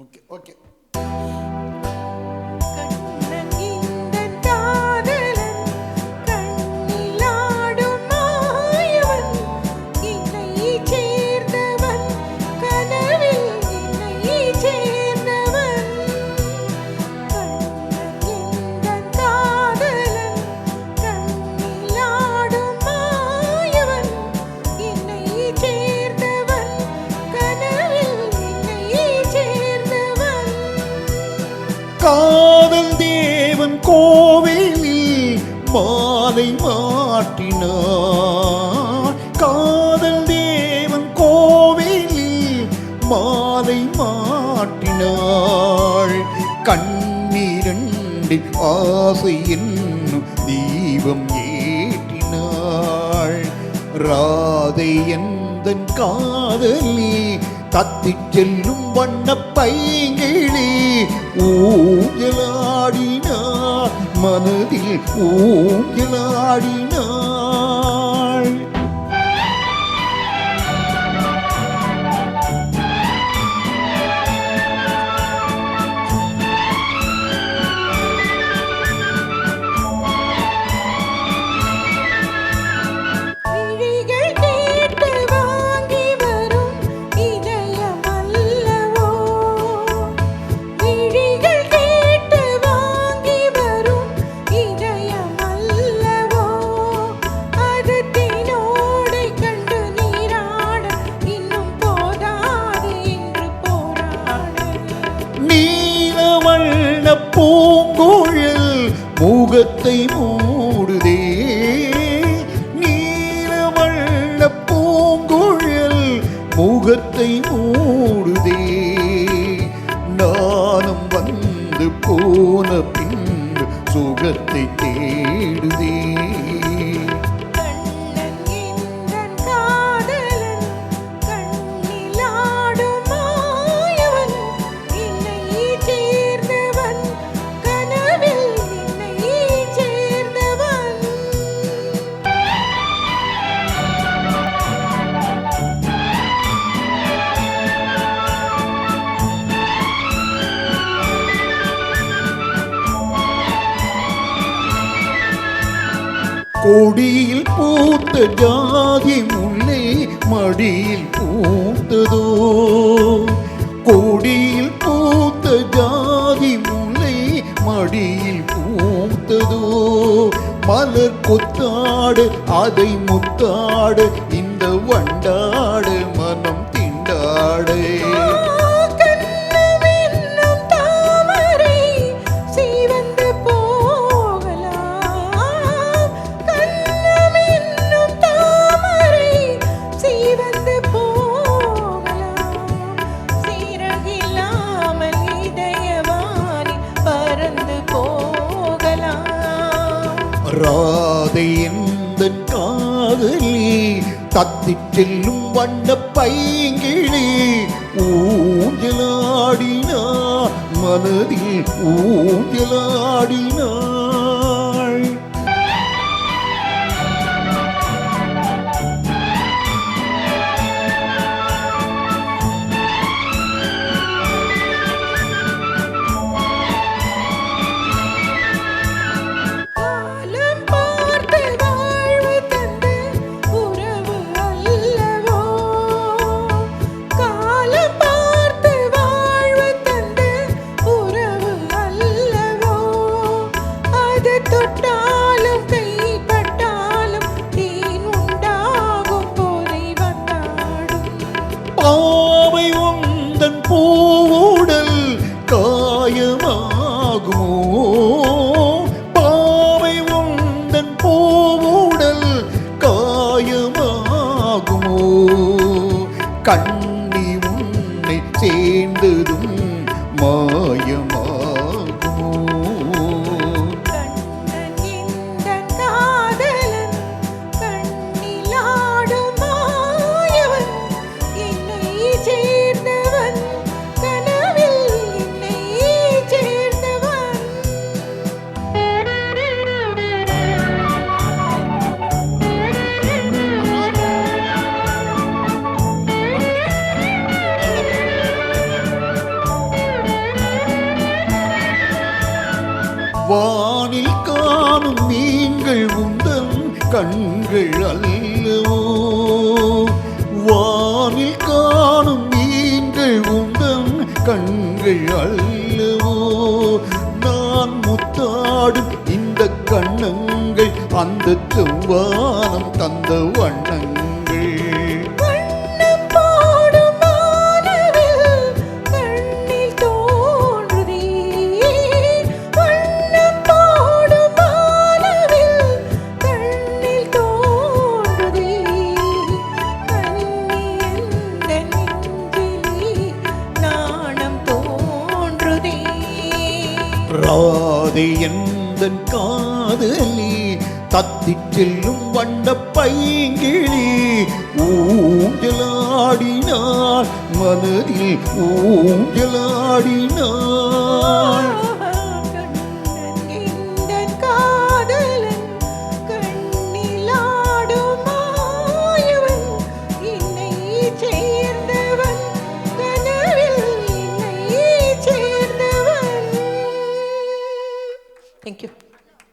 Okay okay. காதல் தேவன் கோவிலில் மாலை மாட்டினார். காதல் தேவன் கோவிலில் மாலை மாட்டினாள். கண்ணீரண்டு ஆசை என்னும் தீபம் ஏற்றினாள். ராதை எந்தன் காதலி தத்திச் செல்லும் வண்ண பைங்கிழி ஊஞ்சலாடினார், மனதில் ஊஞ்சலாடினாள். பூங்குழல் முகத்தை மூடுதே, நீலவண்ண பூங்குழல் முகத்தை மூடுதே. நானும் வந்து போன பின்பு சுகத்தை தேடுதே. கொடியில் பூத்த ஜாதி முல்லை மடியில் பூத்ததோ, கொடியில் பூத்த ஜாதி முல்லை மடியில் பூத்ததோ. மலர் கொத்தாடு அதை முத்தாடு இந்த வண்டாடு மனம் திண்டாடு. ராதை எந்தன் காதலி தத்திச் செல்லும் வண்ண பைங்கிழி ஊஞ்சலாடினார், மனதில் ஊஞ்சலாடினாள். பாவை உந்தன் பூவுடல் காயமாகுமோ, பாவை உந்தன் பூவுடல் காயமாகுமோ. கண்ணி உன்னை சேர்ந்ததும் மாயமாகுமோ. வானில் காணும் மீன்கள் உந்தன் கண்கள் அல்லவோ, வானில் காணும் மீன்கள் உந்தன் கண்கள் அல்லவோ, நான் முத்தாடும் இந்த கண்ணங்கள் அந்த செவ்வானம் தந்த வண்ணங்கள். ராதை எந்தன் காதலி தத்திச் செல்லும் வண்ண பைங்கிழி ஊஞ்சலாடினாள் மனதில் ஊஞ்சலாடினாள்.